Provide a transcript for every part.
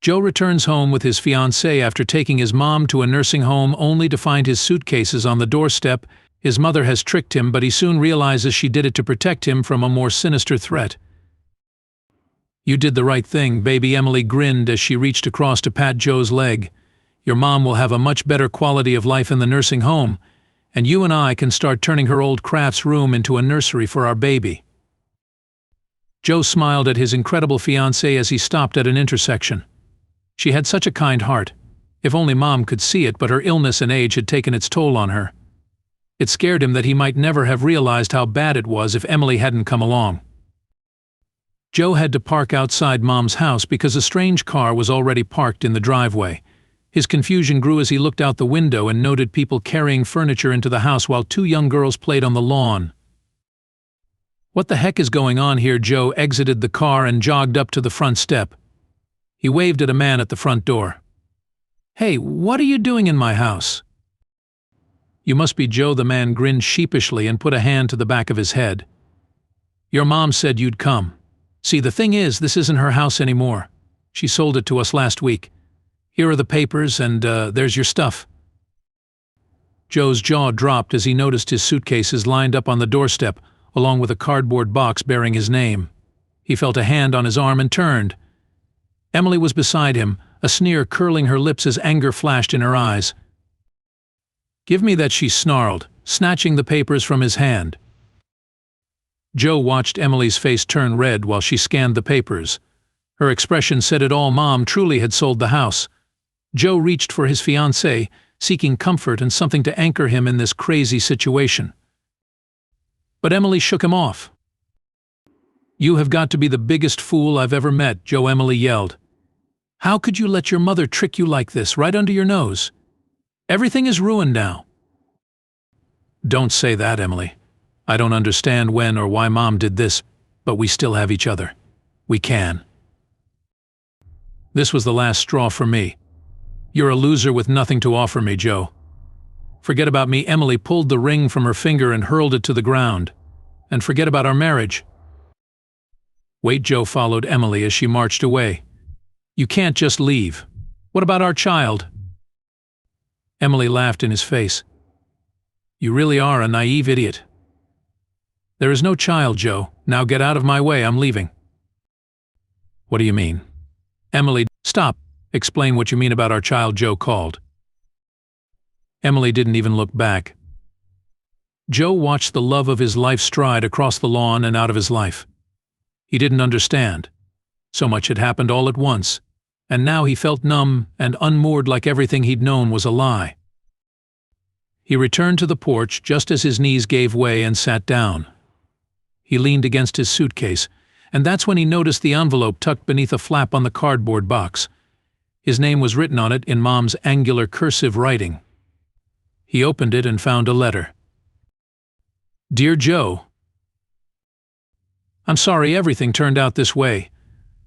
Joe returns home with his fiancée after taking his mom to a nursing home only to find his suitcases on the doorstep. His mother has tricked him, but he soon realizes she did it to protect him from a more sinister threat. "You did the right thing," baby Emily grinned as she reached across to pat Joe's leg. "Your mom will have a much better quality of life in the nursing home, and you and I can start turning her old crafts room into a nursery for our baby." Joe smiled at his incredible fiancée as he stopped at an intersection. She had such a kind heart. If only Mom could see it, but her illness and age had taken its toll on her. It scared him that he might never have realized how bad it was if Emily hadn't come along. Joe had to park outside Mom's house because a strange car was already parked in the driveway. His confusion grew as he looked out the window and noted people carrying furniture into the house while two young girls played on the lawn. "What the heck is going on here?" Joe exited the car and jogged up to the front step. He waved at a man at the front door. "Hey, what are you doing in my house?" "You must be Joe." The man grinned sheepishly and put a hand to the back of his head. "Your mom said you'd come. See, the thing is, this isn't her house anymore. She sold it to us last week. Here are the papers, and there's your stuff." Joe's jaw dropped as he noticed his suitcases lined up on the doorstep, along with a cardboard box bearing his name. He felt a hand on his arm and turned. Emily was beside him, a sneer curling her lips as anger flashed in her eyes. "Give me that," she snarled, snatching the papers from his hand. Joe watched Emily's face turn red while she scanned the papers. Her expression said it all. Mom truly had sold the house. Joe reached for his fiancée, seeking comfort and something to anchor him in this crazy situation. But Emily shook him off. "You have got to be the biggest fool I've ever met," Emily yelled. "How could you let your mother trick you like this, right under your nose? Everything is ruined now." "Don't say that, Emily. I don't understand when or why Mom did this, but we still have each other. We can. This was the last straw for me. You're a loser with nothing to offer me, Joe. Forget about me." Emily pulled the ring from her finger and hurled it to the ground. "And forget about our marriage." "Wait," Joe followed Emily as she marched away. "You can't just leave. What about our child?" Emily laughed in his face. "You really are a naive idiot." "There is no child, Joe. Now get out of my way. I'm leaving." "What do you mean?" Emily, "Stop. Explain what you mean about our child," Joe called. Emily didn't even look back. Joe watched the love of his life stride across the lawn and out of his life. He didn't understand. So much had happened all at once, and now he felt numb and unmoored, like everything he'd known was a lie. He returned to the porch just as his knees gave way and sat down. He leaned against his suitcase, and that's when he noticed the envelope tucked beneath a flap on the cardboard box. His name was written on it in Mom's angular cursive writing. He opened it and found a letter. "Dear Joe, I'm sorry everything turned out this way.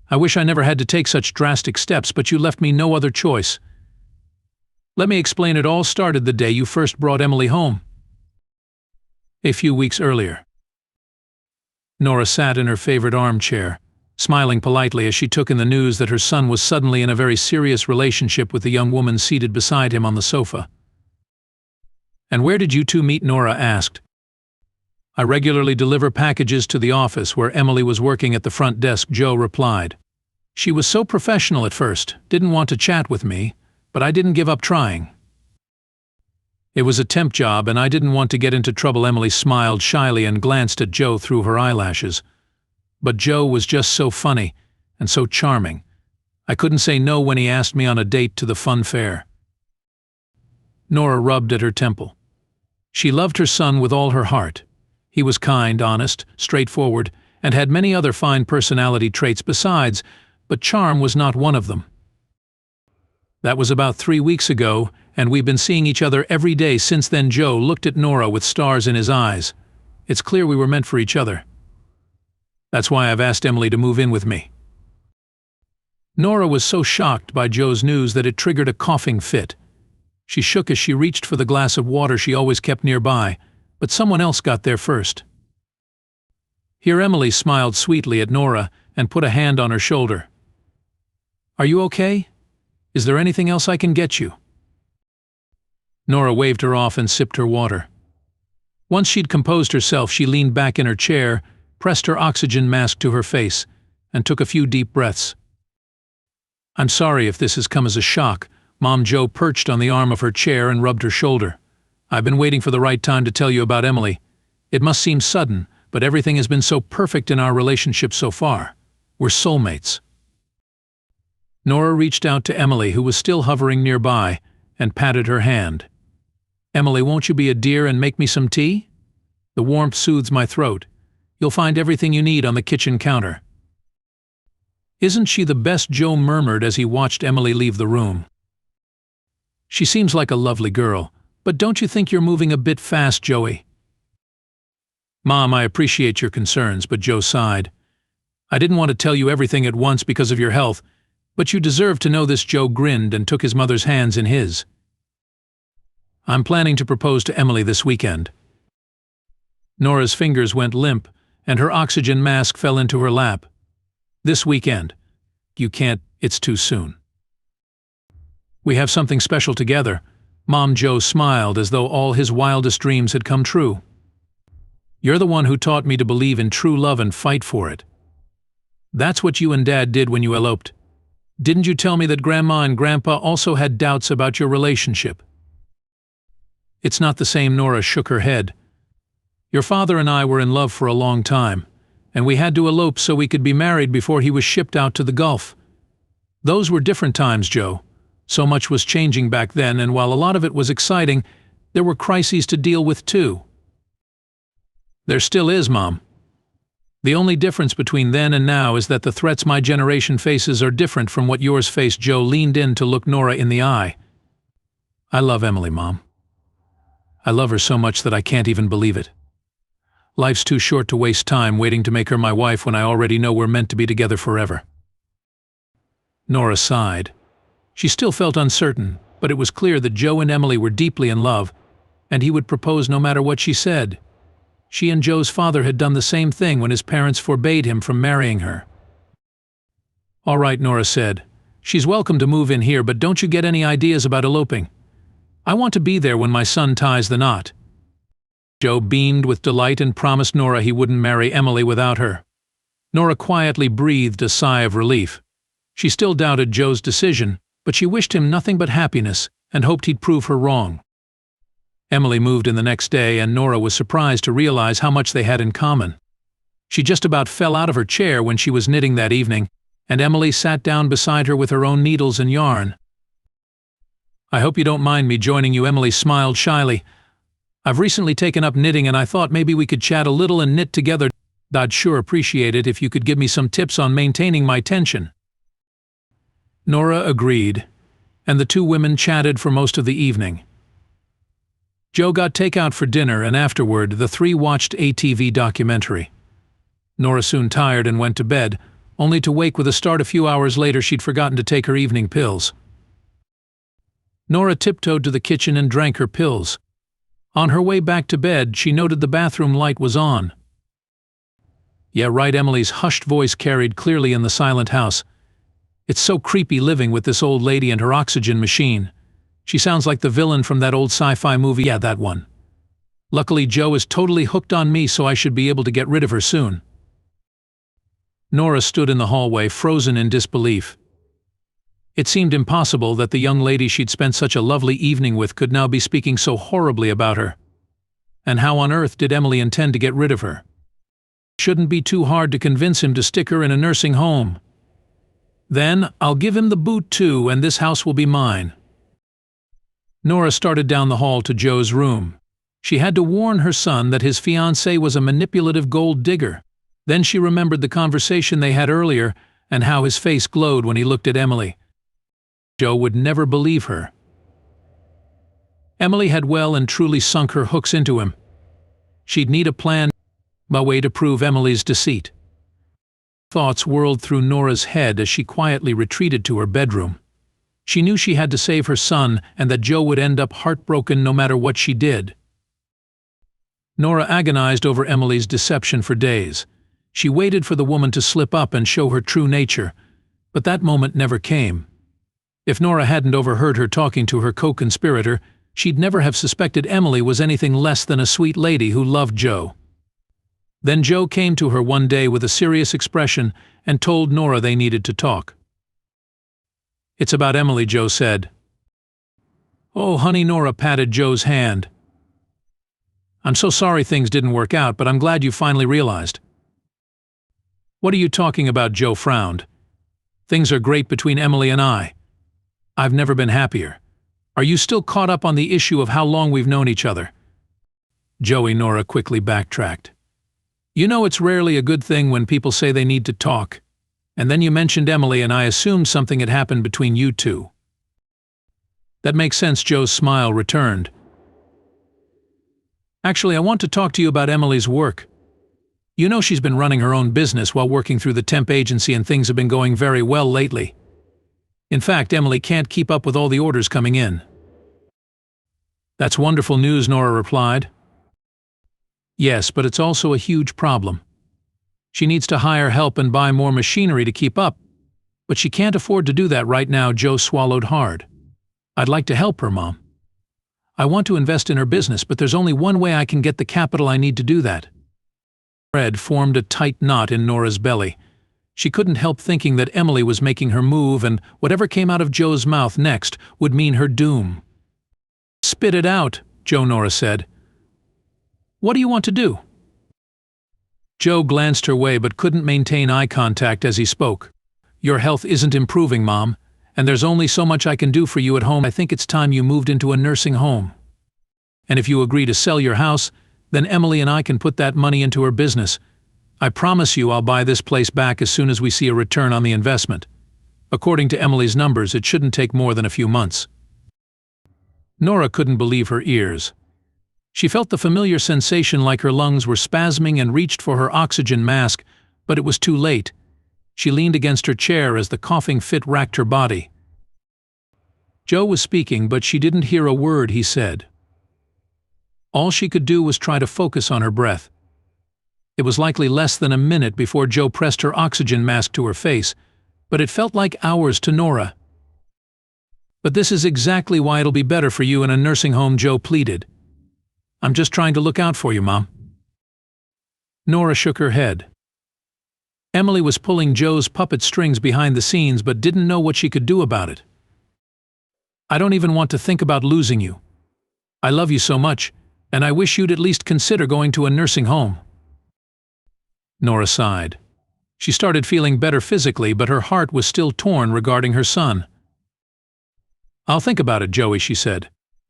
I wish I never had to take such drastic steps, but you left me no other choice. Let me explain. It all started the day you first brought Emily home. A few weeks earlier." Nora sat in her favorite armchair, smiling politely as she took in the news that her son was suddenly in a very serious relationship with the young woman seated beside him on the sofa. "And where did you two meet?" Nora asked. "I regularly deliver packages to the office where Emily was working at the front desk," Joe replied. "She was so professional at first, didn't want to chat with me, but I didn't give up trying. It was a temp job and I didn't want to get into trouble." Emily smiled shyly and glanced at Joe through her eyelashes. But Joe was just so funny and so charming. I couldn't say no when he asked me on a date to the fun fair. Nora rubbed at her temple. She loved her son with all her heart. He was kind, honest, straightforward, and had many other fine personality traits besides, but charm was not one of them. That was about 3 weeks ago, and we've been seeing each other every day since then. Joe looked at Nora with stars in his eyes. It's clear we were meant for each other. That's why I've asked Emily to move in with me. Nora was so shocked by Joe's news that it triggered a coughing fit. She shook as she reached for the glass of water she always kept nearby, but someone else got there first. Here Emily smiled sweetly at Nora and put a hand on her shoulder. Are you okay? Is there anything else I can get you?" Nora waved her off and sipped her water. Once she'd composed herself, she leaned back in her chair, pressed her oxygen mask to her face, and took a few deep breaths. "I'm sorry if this has come as a shock." Mom Jo perched on the arm of her chair and rubbed her shoulder. "I've been waiting for the right time to tell you about Emily. It must seem sudden, but everything has been so perfect in our relationship so far. We're soulmates." Nora reached out to Emily, who was still hovering nearby, and patted her hand. "Emily, won't you be a dear and make me some tea? The warmth soothes my throat. You'll find everything you need on the kitchen counter." "Isn't she the best?" Joe murmured as he watched Emily leave the room. "She seems like a lovely girl, but don't you think you're moving a bit fast, Joey?" "Mom, I appreciate your concerns," but Joe sighed. "I didn't want to tell you everything at once because of your health, but you deserve to know this." Joe grinned and took his mother's hands in his. "I'm planning to propose to Emily this weekend." Nora's fingers went limp, and her oxygen mask fell into her lap. "This weekend? You can't, it's too soon." "We have something special together." Mom Jo smiled as though all his wildest dreams had come true. "You're the one who taught me to believe in true love and fight for it. That's what you and Dad did when you eloped. Didn't you tell me that Grandma and Grandpa also had doubts about your relationship?" "It's not the same." Nora shook her head. "Your father and I were in love for a long time, and we had to elope so we could be married before he was shipped out to the Gulf. Those were different times, Joe. So much was changing back then, and while a lot of it was exciting, there were crises to deal with too." "There still is, Mom. The only difference between then and now is that the threats my generation faces are different from what yours faced." Joe leaned in to look Nora in the eye. "I love Emily, Mom. I love her so much that I can't even believe it. Life's too short to waste time waiting to make her my wife when I already know we're meant to be together forever." Nora sighed. She still felt uncertain, but it was clear that Joe and Emily were deeply in love, and he would propose no matter what she said. She and Joe's father had done the same thing when his parents forbade him from marrying her. "All right," Nora said. "She's welcome to move in here, but don't you get any ideas about eloping? I want to be there when my son ties the knot." Joe beamed with delight and promised Nora he wouldn't marry Emily without her. Nora quietly breathed a sigh of relief. She still doubted Joe's decision, but she wished him nothing but happiness and hoped he'd prove her wrong. Emily moved in the next day, and Nora was surprised to realize how much they had in common. She just about fell out of her chair when she was knitting that evening, and Emily sat down beside her with her own needles and yarn. "I hope you don't mind me joining you." Emily smiled shyly. "I've recently taken up knitting, and I thought maybe we could chat a little and knit together. I'd sure appreciate it if you could give me some tips on maintaining my tension." Nora agreed, and the two women chatted for most of the evening. Joe got takeout for dinner, and afterward the three watched a TV documentary. Nora soon tired and went to bed, only to wake with a start a few hours later. She'd forgotten to take her evening pills. Nora tiptoed to the kitchen and drank her pills. On her way back to bed, she noted the bathroom light was on. "Yeah, right," Emily's hushed voice carried clearly in the silent house. "It's so creepy living with this old lady and her oxygen machine. She sounds like the villain from that old sci-fi movie." "Yeah, that one. Luckily, Joe is totally hooked on me, so I should be able to get rid of her soon." Nora stood in the hallway, frozen in disbelief. It seemed impossible that the young lady she'd spent such a lovely evening with could now be speaking so horribly about her. And how on earth did Emily intend to get rid of her? It shouldn't be too hard to convince him to stick her in a nursing home. Then I'll give him the boot too, and this house will be mine. Nora started down the hall to Joe's room. She had to warn her son that his fiancée was a manipulative gold digger. Then she remembered the conversation they had earlier and how his face glowed when he looked at Emily. Joe would never believe her. Emily had well and truly sunk her hooks into him. She'd need a plan, a way to prove Emily's deceit. Thoughts whirled through Nora's head as she quietly retreated to her bedroom. She knew she had to save her son and that Joe would end up heartbroken no matter what she did. Nora agonized over Emily's deception for days. She waited for the woman to slip up and show her true nature, But that moment never came. If Nora hadn't overheard her talking to her co-conspirator, she'd never have suspected Emily was anything less than a sweet lady who loved Joe. Then Joe came to her one day with a serious expression and told Nora they needed to talk. "It's about Emily," Joe said. "Oh, honey," Nora patted Joe's hand. "I'm so sorry things didn't work out, but I'm glad you finally realized." "What are you talking about?" Joe frowned. "Things are great between Emily and I. I've never been happier. Are you still caught up on the issue of how long we've known each other?" "Joey," Nora quickly backtracked. "You know it's rarely a good thing when people say they need to talk. And then you mentioned Emily and I assumed something had happened between you two." "That makes sense," Joe's smile returned. "Actually, I want to talk to you about Emily's work. You know she's been running her own business while working through the temp agency and things have been going very well lately. In fact, Emily can't keep up with all the orders coming in." "That's wonderful news," Nora replied. "Yes, but it's also a huge problem. She needs to hire help and buy more machinery to keep up, but she can't afford to do that right now." Joe swallowed hard. "I'd like to help her, Mom. I want to invest in her business, but there's only one way I can get the capital I need to do that." Red formed a tight knot in Nora's belly. She couldn't help thinking that Emily was making her move, and whatever came out of Joe's mouth next would mean her doom. "Spit it out," Nora said. "What do you want to do?" Joe glanced her way but couldn't maintain eye contact as he spoke. "Your health isn't improving, Mom, and there's only so much I can do for you at home. I think it's time you moved into a nursing home. And if you agree to sell your house, then Emily and I can put that money into her business. I promise you I'll buy this place back as soon as we see a return on the investment. According to Emily's numbers, it shouldn't take more than a few months." Nora couldn't believe her ears. She felt the familiar sensation like her lungs were spasming and reached for her oxygen mask, but it was too late. She leaned against her chair as the coughing fit racked her body. Joe was speaking, but she didn't hear a word he said. All she could do was try to focus on her breath. It was likely less than a minute before Joe pressed her oxygen mask to her face, but it felt like hours to Nora. "But this is exactly why it'll be better for you in a nursing home," Joe pleaded. "I'm just trying to look out for you, Mom." Nora shook her head. Emily was pulling Joe's puppet strings behind the scenes but didn't know what she could do about it. "I don't even want to think about losing you. I love you so much, and I wish you'd at least consider going to a nursing home." Nora sighed. She started feeling better physically, but her heart was still torn regarding her son. "I'll think about it, Joey," she said.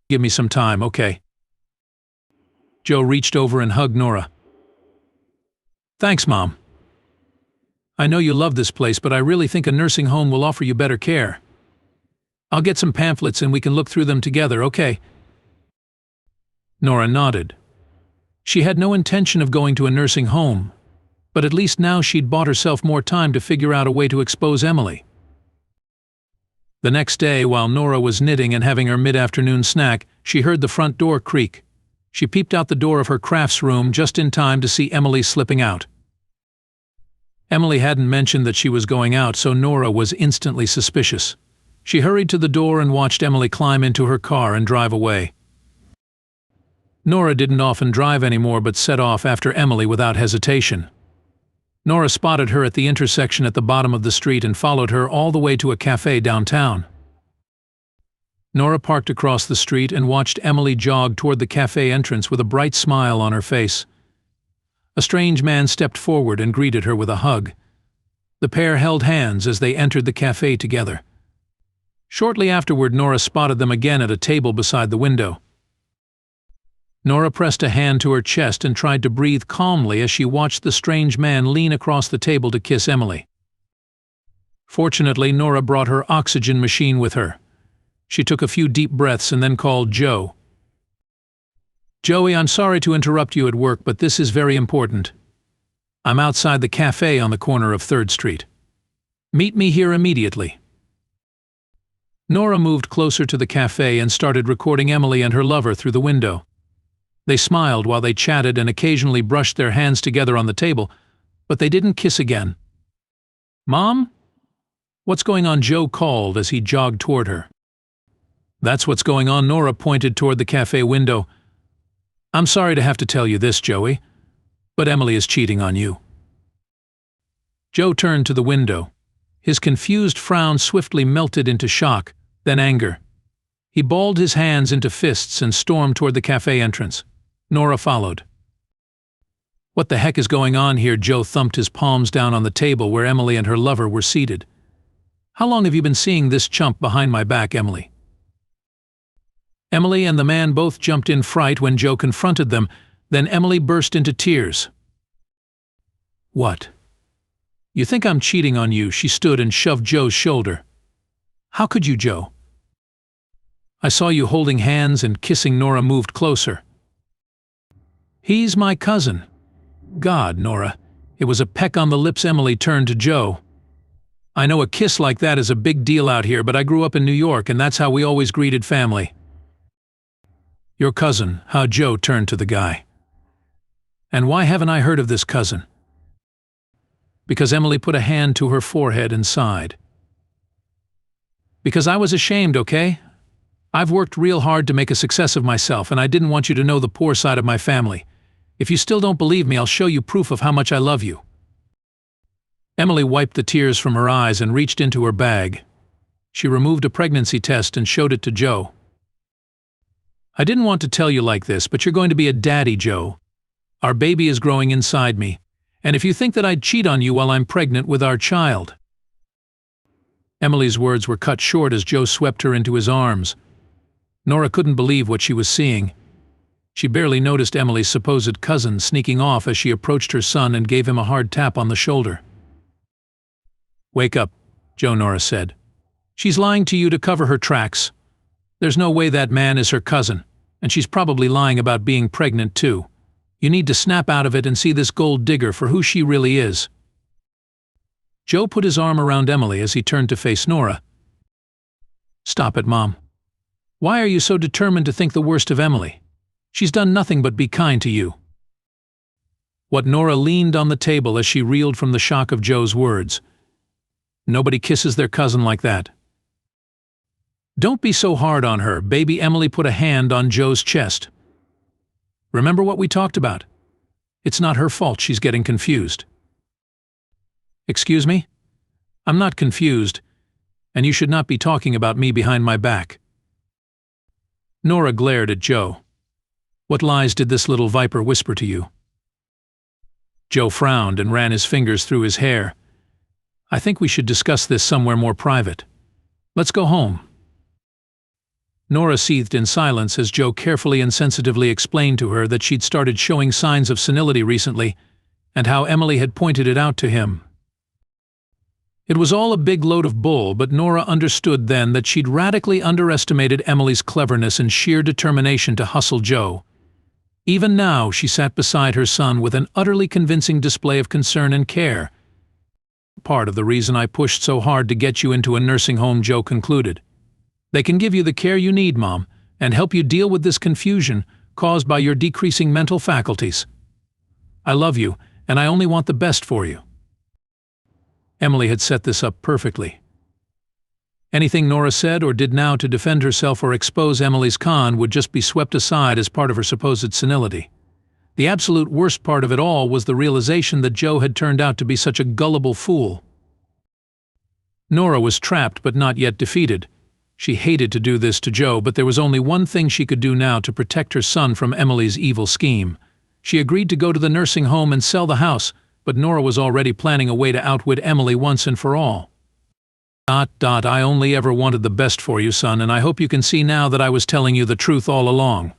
"Give me some time, okay?" Joe reached over and hugged Nora. "Thanks, Mom. I know you love this place, but I really think a nursing home will offer you better care. I'll get some pamphlets and we can look through them together, okay?" Nora nodded. She had no intention of going to a nursing home, but at least now she'd bought herself more time to figure out a way to expose Emily. The next day, while Nora was knitting and having her mid-afternoon snack, she heard the front door creak. She peeped out the door of her crafts room just in time to see Emily slipping out. Emily hadn't mentioned that she was going out, so Nora was instantly suspicious. She hurried to the door and watched Emily climb into her car and drive away. Nora didn't often drive anymore but set off after Emily without hesitation. Nora spotted her at the intersection at the bottom of the street and followed her all the way to a cafe downtown. Nora parked across the street and watched Emily jog toward the cafe entrance with a bright smile on her face. A strange man stepped forward and greeted her with a hug. The pair held hands as they entered the cafe together. Shortly afterward, Nora spotted them again at a table beside the window. Nora pressed a hand to her chest and tried to breathe calmly as she watched the strange man lean across the table to kiss Emily. Fortunately, Nora brought her oxygen machine with her. She took a few deep breaths and then called Joe. "Joey, I'm sorry to interrupt you at work, but this is very important. I'm outside the cafe on the corner of 3rd Street. Meet me here immediately." Nora moved closer to the cafe and started recording Emily and her lover through the window. They smiled while they chatted and occasionally brushed their hands together on the table, but they didn't kiss again. "Mom?" "What's going on?" Joe called as he jogged toward her. "That's what's going on." Nora pointed toward the cafe window. "I'm sorry to have to tell you this, Joey, but Emily is cheating on you." Joe turned to the window. His confused frown swiftly melted into shock, then anger. He balled his hands into fists and stormed toward the cafe entrance. Nora followed. "What the heck is going on here?" Joe thumped his palms down on the table where Emily and her lover were seated. "How long have you been seeing this chump behind my back, Emily?" Emily and the man both jumped in fright when Joe confronted them, then Emily burst into tears. "What? You think I'm cheating on you?" She stood and shoved Joe's shoulder. "How could you, Joe?" "I saw you holding hands and kissing." Nora moved closer. "He's my cousin." "God, Nora." It was a peck on the lips. Emily turned to Joe. "I know a kiss like that is a big deal out here, but I grew up in New York and that's how we always greeted family." "Your cousin," how Joe turned to the guy. "And why haven't I heard of this cousin?" Because Emily put a hand to her forehead and sighed. "Because I was ashamed, okay? I've worked real hard to make a success of myself, and I didn't want you to know the poor side of my family. If you still don't believe me, I'll show you proof of how much I love you." Emily wiped the tears from her eyes and reached into her bag. She removed a pregnancy test and showed it to Joe. "I didn't want to tell you like this, but you're going to be a daddy, Joe. Our baby is growing inside me, and if you think that I'd cheat on you while I'm pregnant with our child—" Emily's words were cut short as Joe swept her into his arms. Nora couldn't believe what she was seeing. She barely noticed Emily's supposed cousin sneaking off as she approached her son and gave him a hard tap on the shoulder. "Wake up," Nora said. "She's lying to you to cover her tracks. There's no way that man is her cousin, and she's probably lying about being pregnant too. You need to snap out of it and see this gold digger for who she really is." Joe put his arm around Emily as he turned to face Nora. "Stop it, Mom. Why are you so determined to think the worst of Emily? She's done nothing but be kind to you." What Nora leaned on the table as she reeled from the shock of Joe's words. "Nobody kisses their cousin like that." "Don't be so hard on her, baby." Emily put a hand on Joe's chest. "Remember what we talked about? It's not her fault she's getting confused." "Excuse me? I'm not confused, and you should not be talking about me behind my back." Nora glared at Joe. "What lies did this little viper whisper to you?" Joe frowned and ran his fingers through his hair. "I think we should discuss this somewhere more private. Let's go home." Nora seethed in silence as Joe carefully and sensitively explained to her that she'd started showing signs of senility recently, and how Emily had pointed it out to him. It was all a big load of bull, but Nora understood then that she'd radically underestimated Emily's cleverness and sheer determination to hustle Joe. Even now she sat beside her son with an utterly convincing display of concern and care. "Part of the reason I pushed so hard to get you into a nursing home," Joe concluded. "They can give you the care you need, Mom, and help you deal with this confusion caused by your decreasing mental faculties. I love you, and I only want the best for you." Emily had set this up perfectly. Anything Nora said or did now to defend herself or expose Emily's con would just be swept aside as part of her supposed senility. The absolute worst part of it all was the realization that Joe had turned out to be such a gullible fool. Nora was trapped but not yet defeated. She hated to do this to Joe, but there was only one thing she could do now to protect her son from Emily's evil scheme. She agreed to go to the nursing home and sell the house, but Nora was already planning a way to outwit Emily once and for all. "I only ever wanted the best for you, son, and I hope you can see now that I was telling you the truth all along."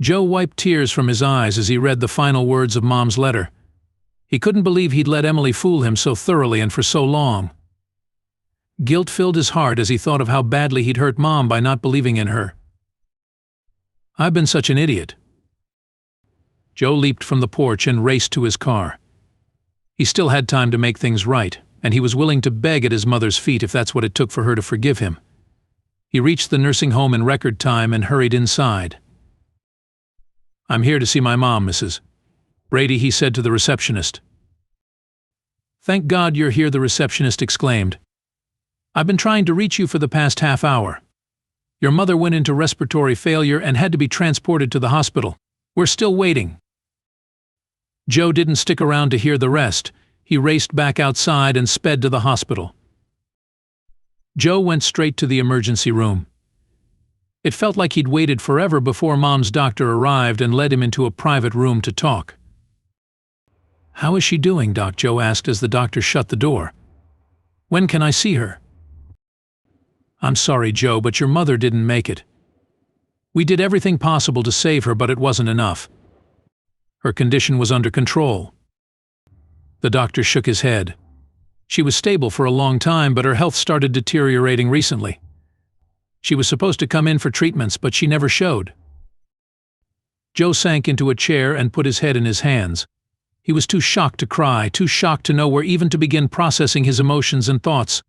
Joe wiped tears from his eyes as he read the final words of Mom's letter. He couldn't believe he'd let Emily fool him so thoroughly and for so long. Guilt filled his heart as he thought of how badly he'd hurt Mom by not believing in her. "I've been such an idiot." Joe leaped from the porch and raced to his car. He still had time to make things right, and he was willing to beg at his mother's feet if that's what it took for her to forgive him. He reached the nursing home in record time and hurried inside. "I'm here to see my mom, Mrs. Brady," he said to the receptionist. "Thank God you're here," the receptionist exclaimed. "I've been trying to reach you for the past half hour. Your mother went into respiratory failure and had to be transported to the hospital. We're still waiting." Joe didn't stick around to hear the rest. He raced back outside and sped to the hospital. Joe went straight to the emergency room. It felt like he'd waited forever before Mom's doctor arrived and led him into a private room to talk. "How is she doing, Doc?" Joe asked as the doctor shut the door. "When can I see her?" "I'm sorry, Joe, but your mother didn't make it. We did everything possible to save her, but it wasn't enough. Her condition was under control." The doctor shook his head. "She was stable for a long time, but her health started deteriorating recently. She was supposed to come in for treatments, but she never showed." Joe sank into a chair and put his head in his hands. He was too shocked to cry, too shocked to know where even to begin processing his emotions and thoughts.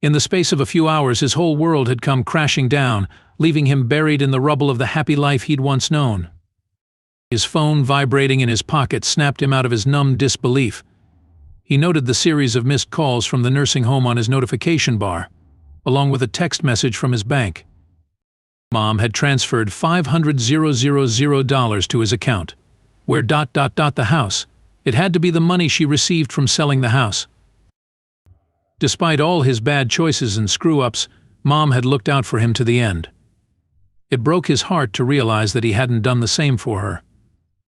In the space of a few hours, his whole world had come crashing down, leaving him buried in the rubble of the happy life he'd once known. His phone, vibrating in his pocket, snapped him out of his numb disbelief. He noted the series of missed calls from the nursing home on his notification bar, along with a text message from his bank. Mom had transferred $500,000 to his account. Where ... the house. It had to be the money she received from selling the house. Despite all his bad choices and screw-ups, Mom had looked out for him to the end. It broke his heart to realize that he hadn't done the same for her.